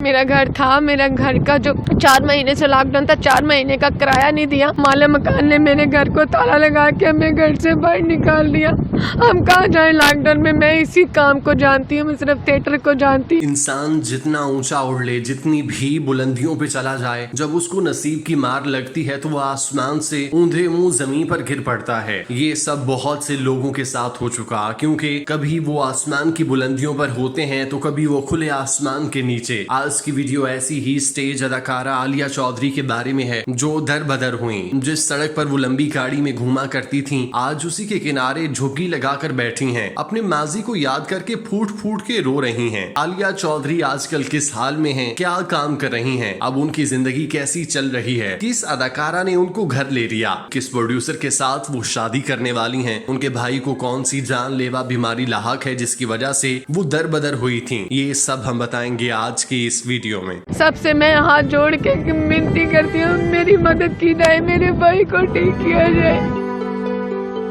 मेरा घर था, मेरा घर का जो 4 महीने से लॉकडाउन था, 4 महीने का किराया नहीं दिया। माले मकान ने मेरे घर को ताला लगा के हमें घर से बाहर निकाल दिया। हम कहाँ जाए लॉकडाउन में। मैं इसी काम को जानती हूँ, मैं सिर्फ थिएटर को जानती हूँ। इंसान जितना ऊंचा उड़ ले, जितनी भी बुलंदियों पे चला जाए, जब उसको नसीब की मार लगती है तो वह आसमान से ऊंधे मुंह जमीन पर गिर पड़ता है। ये सब बहुत से लोगों के साथ हो चुका, क्योंकि कभी वो आसमान की बुलंदियों पर होते हैं तो कभी वो खुले आसमान के नीचे। आज की वीडियो ऐसी ही स्टेज अदाकारा आलिया चौधरी के बारे में है, जो दर बदर हुई। जिस सड़क पर वो लंबी गाड़ी में घूमा करती थी, आज उसी के किनारे झुग्गी लगाकर बैठी हैं, अपने माजी को याद करके फूट फूट के रो रही हैं। आलिया चौधरी आजकल किस हाल में हैं, क्या काम कर रही हैं, अब उनकी जिंदगी कैसी चल रही है, किस अदाकारा ने उनको घर ले लिया, किस प्रोड्यूसर के साथ वो शादी करने वाली हैं, उनके भाई को कौन सी जानलेवा बीमारी लाहक है जिसकी वजह से वो दर बदर हुई थी, ये सब हम बताएंगे आज की इस वीडियो में। सबसे मैं हाथ जोड़ के विनती करती हूँ, मेरी मदद की जाए, मेरे भाई को ठीक किया जाए।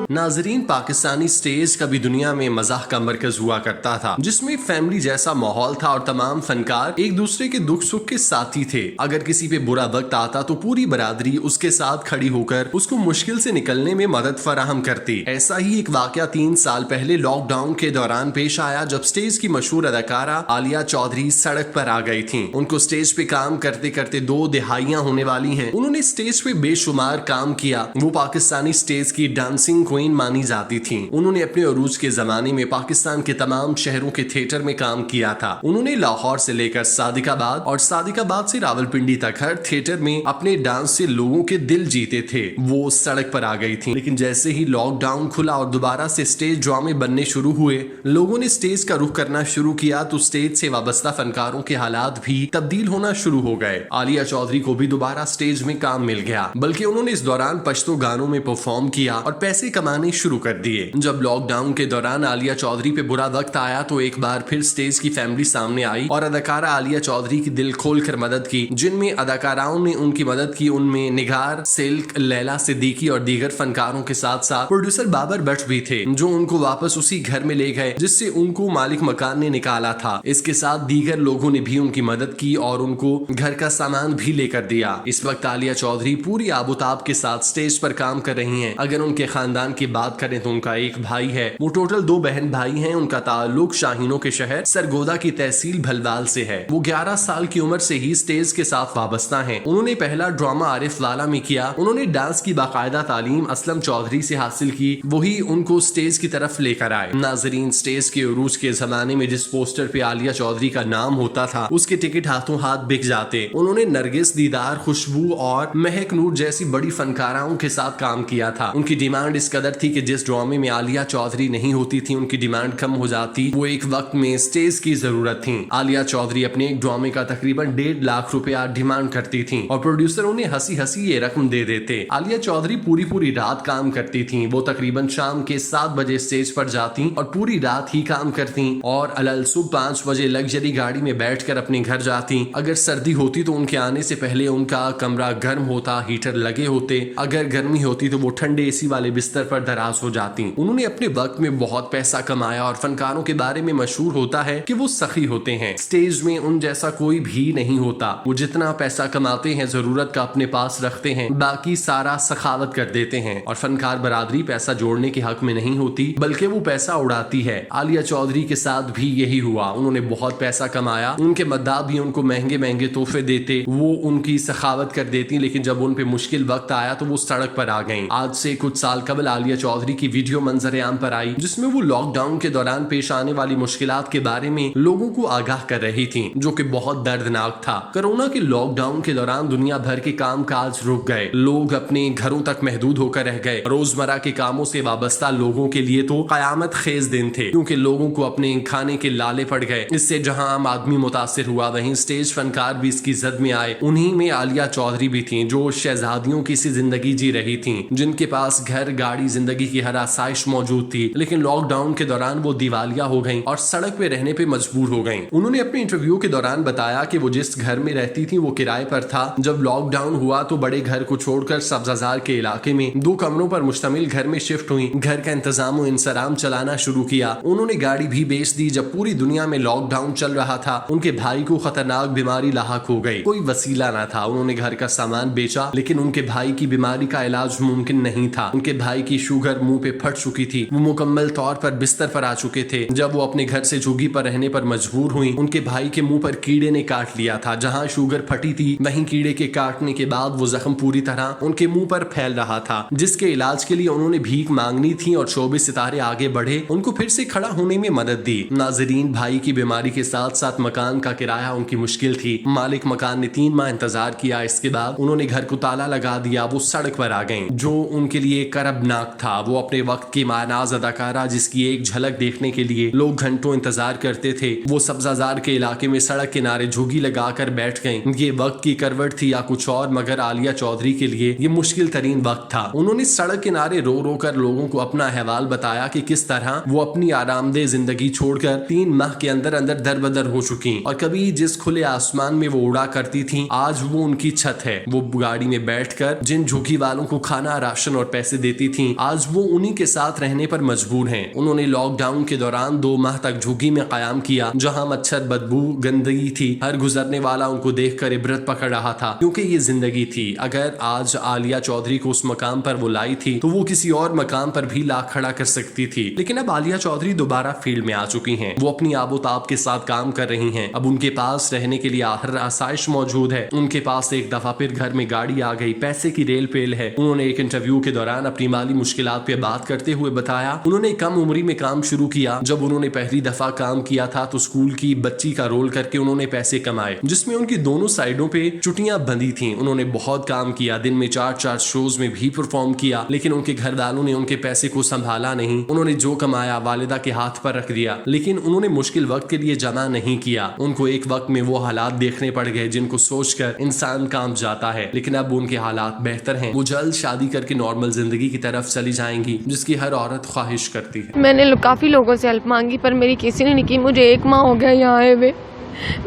नाजरीन, पाकिस्तानी स्टेज कभी दुनिया में मजाक का मरकज हुआ करता था, जिसमें फैमिली जैसा माहौल था और तमाम फनकार एक दूसरे के दुख सुख के साथी थे। अगर किसी पे बुरा वक्त आता तो पूरी बरादरी उसके साथ खड़ी होकर उसको मुश्किल से निकलने में मदद फराहम करती। ऐसा ही एक वाकया 3 साल पहले लॉकडाउन के दौरान पेश आया, जब स्टेज की मशहूर अदाकारा आलिया चौधरी सड़क पर आ गई थी। उनको स्टेज पे काम करते करते 2 दिहाइयां होने वाली हैं। उन्होंने स्टेज पे बेशुमार काम किया। वो पाकिस्तानी स्टेज की डांसिंग क्वीन मानी जाती थी। उन्होंने अपने अरूज के जमाने में पाकिस्तान के तमाम शहरों के थिएटर में काम किया था। उन्होंने लाहौर से लेकर सादिकाबाद और सादिकाबाद से रावलपिंडी तक हर थिएटर में अपने डांस से लोगों के दिल जीते थे। वो सड़क पर आ गई थी, लेकिन जैसे ही लॉकडाउन खुला और दोबारा से स्टेज ड्रामे बनने शुरू हुए, लोगों ने स्टेज का रुख करना शुरू किया तो स्टेज से वाबस्ता फनकारों के हालात भी तब्दील होना शुरू हो गए। आलिया चौधरी को भी दोबारा स्टेज में काम मिल गया, बल्कि उन्होंने इस दौरान पश्तो गानों में परफॉर्म किया और पैसे कमाने शुरू कर दिए। जब लॉकडाउन के दौरान आलिया चौधरी पे बुरा वक्त आया तो एक बार फिर स्टेज की फैमिली सामने आई और अदाकारा आलिया चौधरी की दिल खोलकर मदद की। जिनमें अदाकाराओं ने उनकी मदद की, उनमें निगार, सिल्क, लैला सिद्दीकी और दीगर फनकारों के साथ साथ प्रोड्यूसर बाबर भट्ट भी थे, जो उनको वापस उसी घर में ले गए जिससे उनको मालिक मकान ने निकाला था। इसके साथ दीगर लोगों ने भी उनकी मदद की और उनको घर का सामान भी लेकर दिया। इस वक्त आलिया चौधरी पूरी आबोताब के साथ स्टेज पर काम कर रही हैं। अगर उनके खानदान की बात करें तो उनका एक भाई है, वो टोटल 2 बहन भाई हैं। उनका ताल्लुक शाहीनों के शहर सरगोदा की तहसील भलवाल से है। वो 11 साल की उम्र से ही स्टेज के साथ वाबस्ता हैं। उन्होंने पहला ड्रामा आरिफ लाला में किया। उन्होंने डांस की बाकायदा तालीम असलम चौधरी से हासिल की, वही उनको स्टेज की तरफ लेकर आए। नाजरीन, स्टेज के उरूज के जमाने में जिस पोस्टर पे आलिया चौधरी का नाम होता था, उसके टिकट हाथों हाथ बिक जाते। उन्होंने नरगिस, दीदार, खुशबू और महक नूर जैसी बड़ी फनकाराओं के साथ काम किया था। उनकी डिमांड इस कदर थी कि जिस ड्रामे में आलिया चौधरी नहीं होती थी, उनकी डिमांड कम हो जाती। वो एक वक्त में स्टेज की जरूरत थी। आलिया चौधरी अपने एक ड्रामे का तकरीबन 1.5 लाख रुपया डिमांड करती थी और प्रोड्यूसर उन्हें हंसी हंसी ये रकम दे देते। आलिया चौधरी पूरी रात काम करती थी। वो तकरीबन शाम के 7 बजे स्टेज पर जाती और पूरी रात ही काम करती और अलल सुबह 5 बजे लग्जरी गाड़ी में बैठकर अपने घर जाती। अगर सर्दी होती तो उनके आने से पहले उनका कमरा गर्म होता, हीटर लगे होते। अगर गर्मी होती तो वो ठंडे एसी वाले बिस्तर पर दराज हो जाती। उन्होंने अपने वक्त में बहुत पैसा कमाया और फनकारों के बारे में मशहूर होता है कि वो सखी होते हैं। स्टेज में उन जैसा कोई भी नहीं होता। वो जितना पैसा कमाते हैं जरूरत का अपने पास रखते हैं, बाकी सारा सखावत कर देते हैं। और फनकार बरादरी पैसा जोड़ने के हक में नहीं होती, बल्कि वो पैसा उड़ाती है। आलिया चौधरी के साथ भी यही हुआ। उन्होंने बहुत पैसा कमाया, उनके मद्दाह भी उनको महंगे महंगे तोहफे देते, वो उनकी सखावत कर देती। लेकिन जब उन पे मुश्किल वक्त आया तो वो सड़क पर आ गई। आज से कुछ साल कबल आलिया चौधरी की वीडियो मंजर आम पर आई, जिसमें वो लॉकडाउन के दौरान पेश आने वाली मुश्किलात के बारे में लोगों को आगाह कर रही थी, जो कि बहुत दर्दनाक था। कोरोना के लॉकडाउन के दौरान दुनिया भर के काम काज रुक गए। लोग अपने घरों तक महदूद होकर रह गए। रोजमर्रा के कामों से वाबस्ता लोगों के लिए तो कयामत खेज दिन थे, क्योंकि लोगों को अपने खाने के लाले पड़ गए। इससे जहां आम आदमी मुतासिर हुआ, वहीं स्टेज फनकार भी इसकी जद में आए। उन्हीं में आलिया चौधरी भी थी, जो शहजादियों की सी जिंदगी जी रही थी, जिनके पास घर, गाड़ी, भाई, जिंदगी की हर आसाइश मौजूद थी, लेकिन लॉकडाउन के दौरान वो दिवालिया हो गईं और सड़क पे रहने पे मजबूर हो गईं। उन्होंने अपने इंटरव्यू के दौरान बताया कि वो जिस घर में रहती थी वो किराए पर था। जब लॉकडाउन हुआ तो बड़े घर को छोड़कर सब्जाजार के इलाके में 2 कमरों पर मुश्तमिल घर में शिफ्ट हुई। घर का इंतजाम और इंसराम चलाना शुरू किया। उन्होंने गाड़ी भी बेच दी। जब पूरी दुनिया में लॉकडाउन चल रहा था, उनके भाई को खतरनाक बीमारी लाहक हो गई। कोई वसीला ना था। उन्होंने घर का सामान बेचा, लेकिन उनके भाई की बीमारी का इलाज मुमकिन नहीं था। उनके भाई की शुगर मुंह पे फट चुकी थी। वो मुकम्मल तौर पर बिस्तर पर आ चुके थे। जब वो अपने घर से झुग्गी पर रहने पर मजबूर हुई, उनके भाई के मुंह पर कीड़े ने काट लिया था। जहां शुगर फटी थी, वहीं कीड़े के काटने के बाद वो जख्म पूरी तरह उनके मुंह पर फैल रहा था, जिसके इलाज के लिए उन्होंने भीख मांगनी थी और शोबे सितारे आगे बढ़े, उनको फिर से खड़ा होने में मदद दी। नाजरीन, भाई की बीमारी के साथ साथ मकान का किराया उनकी मुश्किल थी। मालिक मकान ने 3 माह इंतजार किया। इसके बाद उन्होंने घर को ताला लगा दिया। वो सड़क पर आ गईं, जो उनके लिए करबनाक था। वो अपने वक्त की मानाज अदाकारा, जिसकी एक झलक देखने के लिए लोग घंटों इंतजार करते थे, वो सब्जाजार के इलाके में सड़क किनारे झुग्गी लगाकर बैठ गईं। ये वक्त की करवट थी या कुछ और, मगर आलिया चौधरी के लिए ये मुश्किल तरीन वक्त था। उन्होंने सड़क किनारे रो रो कर लोगों को अपना अहवाल बताया कि किस तरह वो अपनी आरामदेह जिंदगी छोड़कर 3 माह के अंदर अंदर दरबदर हो चुकी और कभी जिस खुले आसमान में वो उड़ा करती थी, आज वो उनकी छत है। वो गाड़ी में बैठकर जिन झुग्गी वालों को खाना, राशन और पैसे देती थी, आज वो उन्हीं के साथ रहने पर मजबूर हैं। उन्होंने लॉकडाउन के दौरान 2 माह तक झुग्गी में कयाम किया, जहां मच्छर, बदबू, गंदगी थी। हर गुजरने वाला उनको देखकर इबरत पकड़ रहा था, क्योंकि ये जिंदगी थी। अगर आज आलिया चौधरी को उस मकाम पर वो लाई थी, तो वो किसी और मकाम पर भी ला खड़ा कर सकती थी। लेकिन अब आलिया चौधरी दोबारा फील्ड में आ चुकी हैं। वो अपनी आबोताब के साथ काम कर रही हैं। अब उनके पास रहने के लिए हर आसाइश मौजूद है। उनके पास एक दफा फिर घर में गाड़ी आ गई, पैसे की रेल पेल है। उन्होंने एक इंटरव्यू के दौरान अपनी माली मुश्किलात पे बात करते हुए बताया, उन्होंने कम उम्री में काम शुरू किया। जब उन्होंने पहली दफा काम किया था तो स्कूल की बच्ची का रोल करके उन्होंने पैसे कमाए, जिसमें उनकी दोनों साइडों पे चुटियां बंधी थी। उन्होंने बहुत काम किया, दिन में 4-4 शोज में भी परफॉर्म किया, लेकिन उनके घर वालों ने उनके पैसे को संभाला नहीं। उन्होंने जो कमाया वालिदा के हाथ पर रख दिया, लेकिन उन्होंने मुश्किल वक्त के लिए जमा नहीं किया। उनको एक वक्त में वो हालात देखने पड़ गए जिनको सोचकर इंसान कांप जाता है, लेकिन अब उनके हालात बेहतर हैं। वो जल्द शादी करके नॉर्मल जिंदगी की तरफ चली जाएंगी, जिसकी हर औरत ख्वाहिश करती है। मैंने काफ़ी लोगों से हेल्प मांगी, पर मेरी किसी ने नहीं की। मुझे 1 माह हो गया यहाँ आए हुए।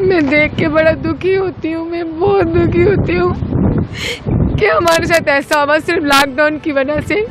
मैं देख के बड़ा दुखी होती हूँ। मैं बहुत दुखी होती हूँ कि हमारे साथ ऐसा हुआ सिर्फ लॉकडाउन की वजह से।